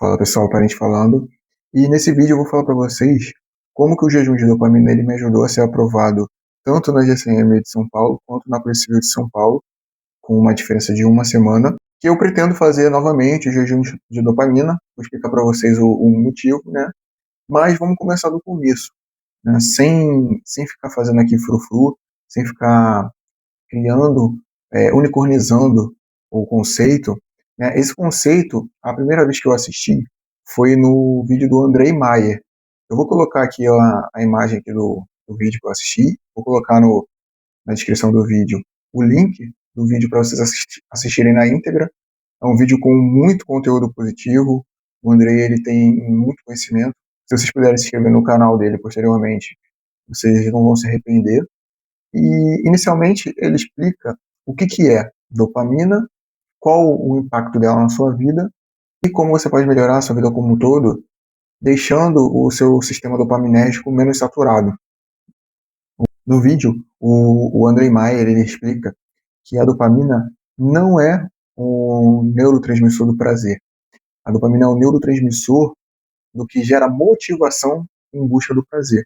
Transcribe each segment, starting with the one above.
Fala pessoal, Parente falando. E nesse vídeo eu vou falar para vocês como que o jejum de dopamina ele me ajudou a ser aprovado tanto na GCM de São Paulo quanto na Polícia Civil de São Paulo, com uma diferença de uma semana, que eu pretendo fazer novamente o jejum de dopamina. Vou explicar para vocês o motivo, né? Mas vamos começar do começo, né? Sem ficar fazendo aqui frufru, sem ficar criando, unicornizando o conceito, né? Esse conceito, a primeira vez que eu assisti foi no vídeo do Andrei Maier. Eu vou colocar aqui a imagem aqui do vídeo que eu assisti, vou colocar na descrição do vídeo o link do vídeo para vocês assistirem na íntegra. É um vídeo com muito conteúdo positivo. O Andrei ele tem muito conhecimento. Se vocês puderem se inscrever no canal dele posteriormente, vocês não vão se arrepender. E, inicialmente, ele explica o que é dopamina, qual o impacto dela na sua vida e como você pode melhorar a sua vida como um todo, deixando o seu sistema dopaminérgico menos saturado. No vídeo, o Andrei Maier ele explica que a dopamina não é um neurotransmissor do prazer. A dopamina é um neurotransmissor do que gera motivação em busca do prazer.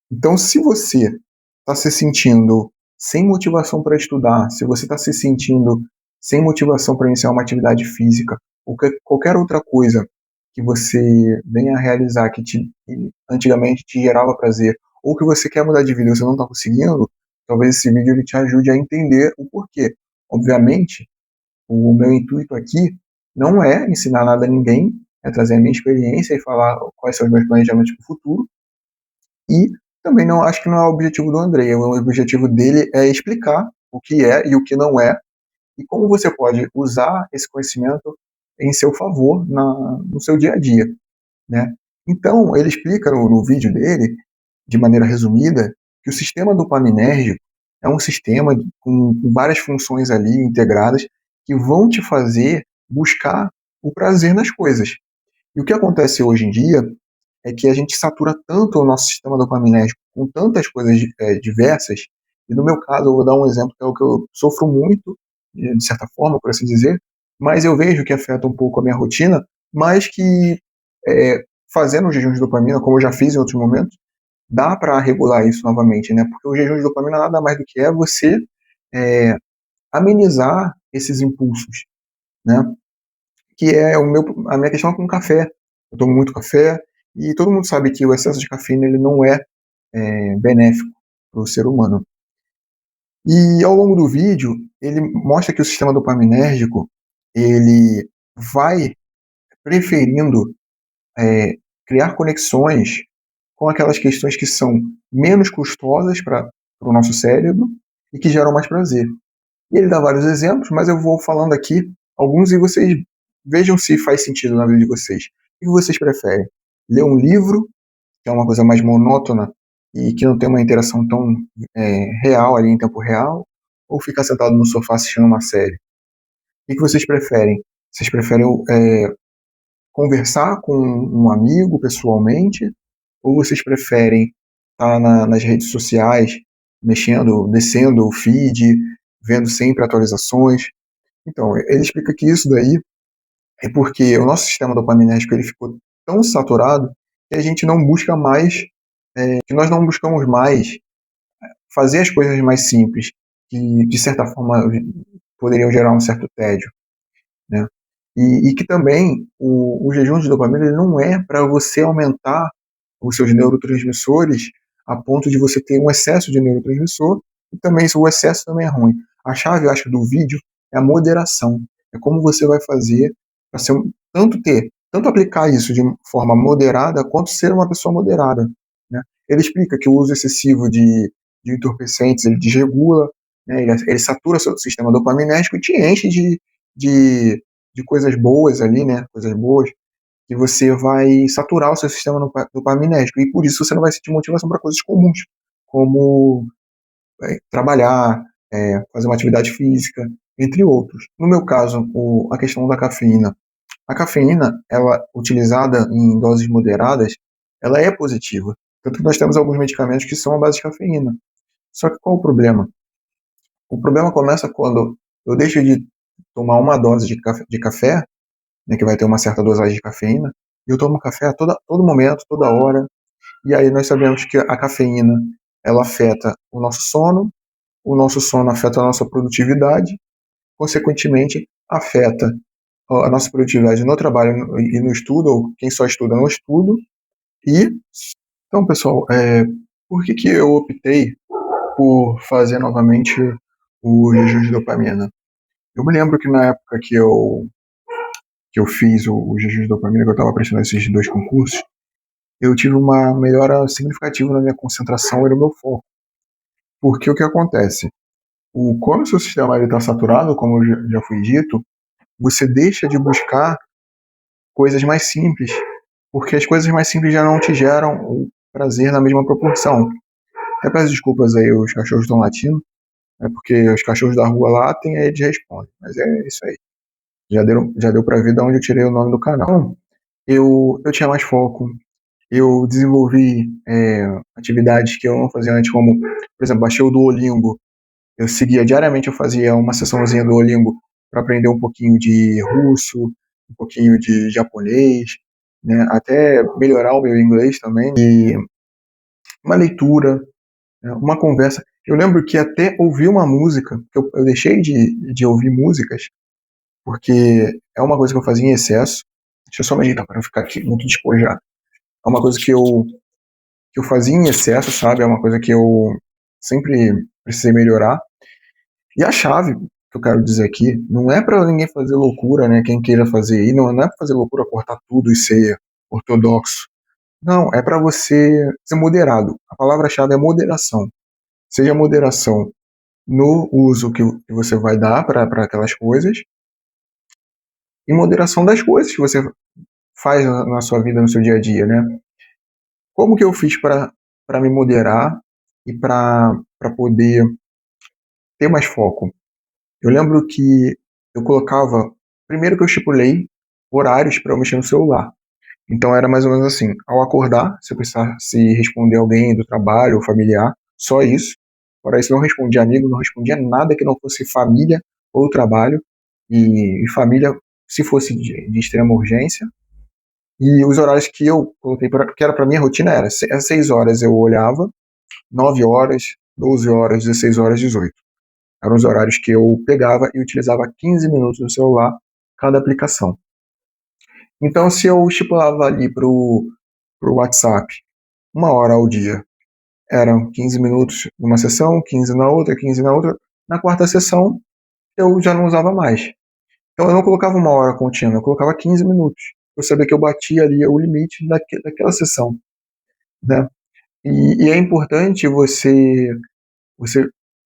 Então, se você está se sentindo sem motivação para estudar, se você está se sentindo sem motivação para iniciar uma atividade física, ou qualquer outra coisa que você venha a realizar que antigamente te gerava prazer, ou que você quer mudar de vida e você não está conseguindo, talvez esse vídeo ele te ajude a entender o porquê. Obviamente, o meu intuito aqui não é ensinar nada a ninguém, é trazer a minha experiência e falar quais são os meus planejamentos para o futuro, e também não acho que não é o objetivo do Andrei. O objetivo dele é explicar o que é e o que não é, e como você pode usar esse conhecimento em seu favor no seu dia a dia, né? Então, ele explica no vídeo dele, de maneira resumida, que o sistema dopaminérgico é um sistema com várias funções ali integradas que vão te fazer buscar o prazer nas coisas. E o que acontece hoje em dia é que a gente satura tanto o nosso sistema dopaminérgico com tantas coisas diversas, e no meu caso, eu vou dar um exemplo que é o que eu sofro muito, de certa forma, por assim dizer, mas eu vejo que afeta um pouco a minha rotina, mas que fazendo o jejum de dopamina, como eu já fiz em outros momentos, dá para regular isso novamente, né? Porque o jejum de dopamina nada mais do que é você é, amenizar esses impulsos, né? Que é a minha questão com o café. Eu tomo muito café e todo mundo sabe que o excesso de cafeína ele não é, benéfico para o ser humano. E ao longo do vídeo ele mostra que o sistema dopaminérgico ele vai preferindo criar conexões com aquelas questões que são menos custosas para o nosso cérebro e que geram mais prazer. E ele dá vários exemplos, mas eu vou falando aqui alguns e vocês vejam se faz sentido na vida de vocês. O que vocês preferem? Ler um livro, que é uma coisa mais monótona e que não tem uma interação tão real ali em tempo real, ou ficar sentado no sofá assistindo uma série? O que vocês preferem? Vocês preferem conversar com um amigo pessoalmente, ou vocês preferem estar nas redes sociais, mexendo, descendo o feed, vendo sempre atualizações? Então, ele explica que isso daí é porque o nosso sistema dopaminérgico ele ficou tão saturado que a gente não busca mais, que nós não buscamos mais fazer as coisas mais simples, que de certa forma poderiam gerar um certo tédio, né? E que também o jejum de dopamina ele não é para você aumentar os seus neurotransmissores a ponto de você ter um excesso de neurotransmissor, e também o excesso também é ruim. A chave, eu acho, do vídeo é a moderação. É como você vai fazer para tanto aplicar isso de forma moderada, quanto ser uma pessoa moderada, né? Ele explica que o uso excessivo de entorpecentes, ele desregula, né? Ele satura seu sistema dopaminérgico e te enche de, de coisas boas ali, né? Coisas boas, que você vai saturar o seu sistema dopaminérgico e por isso você não vai sentir motivação para coisas comuns, como trabalhar, fazer uma atividade física, entre outros. No meu caso, a questão da cafeína. A cafeína, ela utilizada em doses moderadas, ela é positiva. Tanto que nós temos alguns medicamentos que são à base de cafeína. Só que qual o problema? O problema começa quando eu deixo de tomar uma dose de café né, que vai ter uma certa dosagem de cafeína. E eu tomo café a todo momento, toda hora. E aí nós sabemos que a cafeína, ela afeta o nosso sono afeta a nossa produtividade, consequentemente afeta a nossa produtividade no trabalho e no estudo, ou quem só estuda no estudo. E, então, pessoal, por que eu optei por fazer novamente o jejum de dopamina? Eu me lembro que na época que eu fiz o jejum de dopamina, que eu estava prestando esses dois concursos, eu tive uma melhora significativa na minha concentração e no meu foco. Porque o que acontece? Quando o seu sistema está saturado, como já foi dito, você deixa de buscar coisas mais simples, porque as coisas mais simples já não te geram o prazer na mesma proporção. Até peço desculpas aí, os cachorros estão latindo, porque os cachorros da rua latem, aí eles respondem. Mas é isso aí. Já deu para ver de onde eu tirei o nome do canal. Então, eu tinha mais foco, eu desenvolvi atividades que eu não fazia antes, como, por exemplo, baixei o Duolingo. Eu seguia diariamente, eu fazia uma sessãozinha do Duolingo para aprender um pouquinho de russo, um pouquinho de japonês, né, até melhorar o meu inglês também. E uma leitura, né, uma conversa. Eu lembro que até ouvir uma música, que eu deixei de ouvir músicas, porque é uma coisa que eu fazia em excesso. Deixa eu só me ajeitar para não ficar aqui muito despojado. É uma coisa que eu fazia em excesso, sabe? É uma coisa que eu sempre precisei melhorar. E a chave que eu quero dizer aqui não é para ninguém fazer loucura, né? Quem queira fazer aí, não é para fazer loucura, cortar tudo e ser ortodoxo. Não, é para você ser moderado. A palavra-chave é moderação. Seja moderação no uso que você vai dar para aquelas coisas e moderação das coisas que você faz na sua vida, no seu dia a dia, né? Como que eu fiz para me moderar e para poder ter mais foco? Eu lembro que eu colocava, primeiro que eu estipulei horários para eu mexer no celular. Então era mais ou menos assim, ao acordar, se eu precisasse responder alguém do trabalho ou familiar, só isso. Fora isso, não respondia amigo, não respondia nada que não fosse família ou trabalho. E família, se fosse de extrema urgência. E os horários que eu coloquei, que era para minha rotina, era às 6 horas eu olhava, 9 horas, 12 horas, 16 horas, 18. Eram os horários que eu pegava e utilizava 15 minutos no celular, cada aplicação. Então, se eu estipulava ali pro WhatsApp 1 hora ao dia, eram 15 minutos numa sessão, 15 na outra, 15 na outra. Na quarta sessão, eu já não usava mais. Então, eu não colocava 1 hora contínua, eu colocava 15 minutos. Eu sabia que eu batia ali o limite daquela sessão, né? E é importante você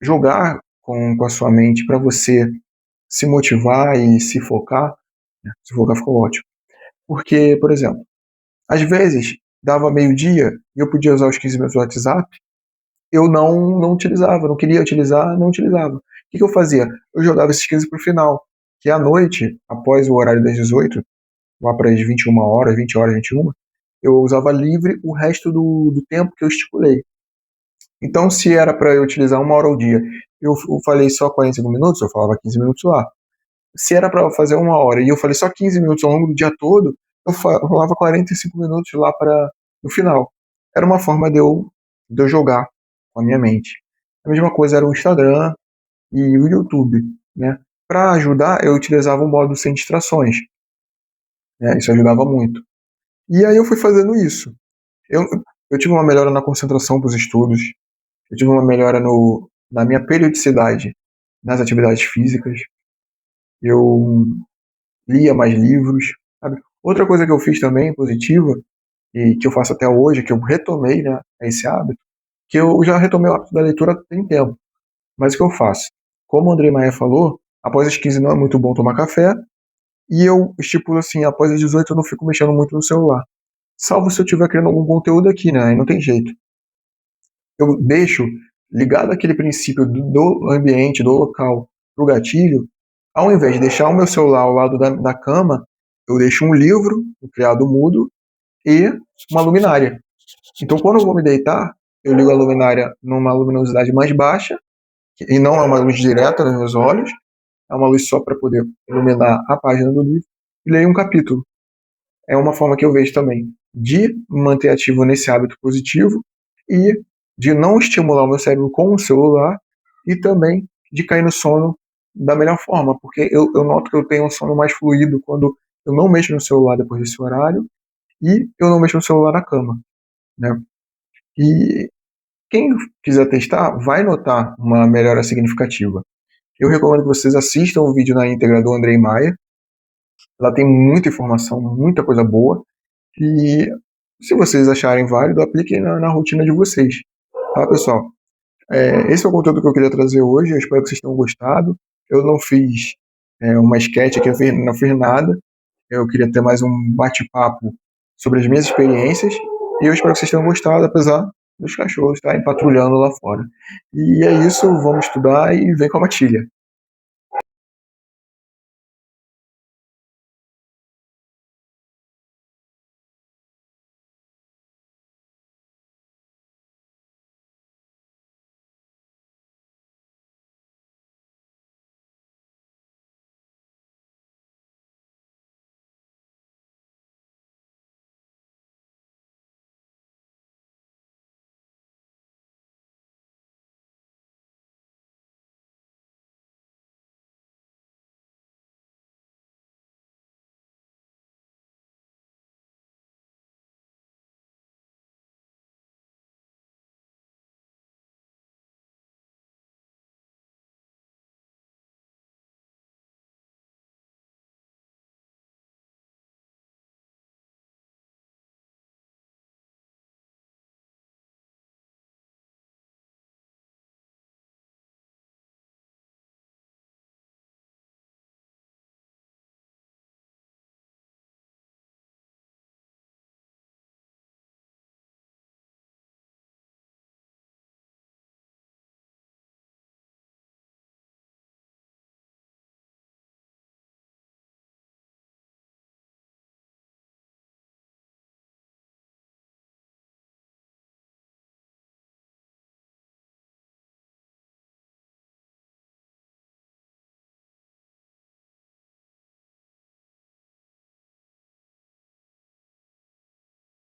jogar com a sua mente para você se motivar e se focar, né? Se focar ficou ótimo. Porque, por exemplo, às vezes dava meio-dia e eu podia usar os 15 minutos do WhatsApp, eu não utilizava, não queria utilizar, não utilizava. O que eu fazia? Eu jogava esses 15 para o final, que à noite, após o horário das 18, lá para as 21 horas, 20 horas, 21, eu usava livre o resto do tempo que eu estipulei. Então, se era para eu utilizar 1 hora ao dia, eu falei só 45 minutos, eu falava 15 minutos lá. Se era para fazer 1 hora e eu falei só 15 minutos ao longo do dia todo, eu falava 45 minutos lá para no final. Era uma forma de eu jogar com a minha mente. A mesma coisa era o Instagram e o YouTube, né? Para ajudar, eu utilizava o modo sem distrações, né? Isso ajudava muito. E aí eu fui fazendo isso. Eu, eu tive uma melhora na concentração para os estudos, eu tive uma melhora na minha periodicidade nas atividades físicas, eu lia mais livros, sabe? Outra coisa que eu fiz também, positiva, e que eu faço até hoje, que eu retomei, né, esse hábito, que eu já retomei o hábito da leitura tem tempo. Mas o que eu faço? Como o André Maia falou, após as 15 não é muito bom tomar café, e eu estipulo assim, após as 18 eu não fico mexendo muito no celular. Salvo se eu estiver criando algum conteúdo aqui, né, aí não tem jeito. Eu deixo ligado aquele princípio do ambiente, do local, pro gatilho, ao invés de deixar o meu celular ao lado da cama, eu deixo um livro, o criado mudo, e uma luminária. Então, quando eu vou me deitar, eu ligo a luminária numa luminosidade mais baixa, e não é uma luz direta nos meus olhos, é uma luz só para poder iluminar a página do livro, e leia um capítulo. É uma forma que eu vejo também de manter ativo nesse hábito positivo e de não estimular o meu cérebro com o celular e também de cair no sono da melhor forma, porque eu noto que eu tenho um sono mais fluido quando eu não mexo no celular depois desse horário e eu não mexo no celular na cama, né? E quem quiser testar vai notar uma melhora significativa. Eu recomendo que vocês assistam o vídeo na íntegra do Andrei Maia. Ela tem muita informação, muita coisa boa. E se vocês acharem válido, apliquem na rotina de vocês. Tá, pessoal? Esse é o conteúdo que eu queria trazer hoje. Eu espero que vocês tenham gostado. Eu não fiz uma sketch aqui, não fiz nada. Eu queria ter mais um bate-papo sobre as minhas experiências. E eu espero que vocês tenham gostado, apesar dos cachorros estarem patrulhando lá fora. E é isso, vamos estudar e vem com a matilha.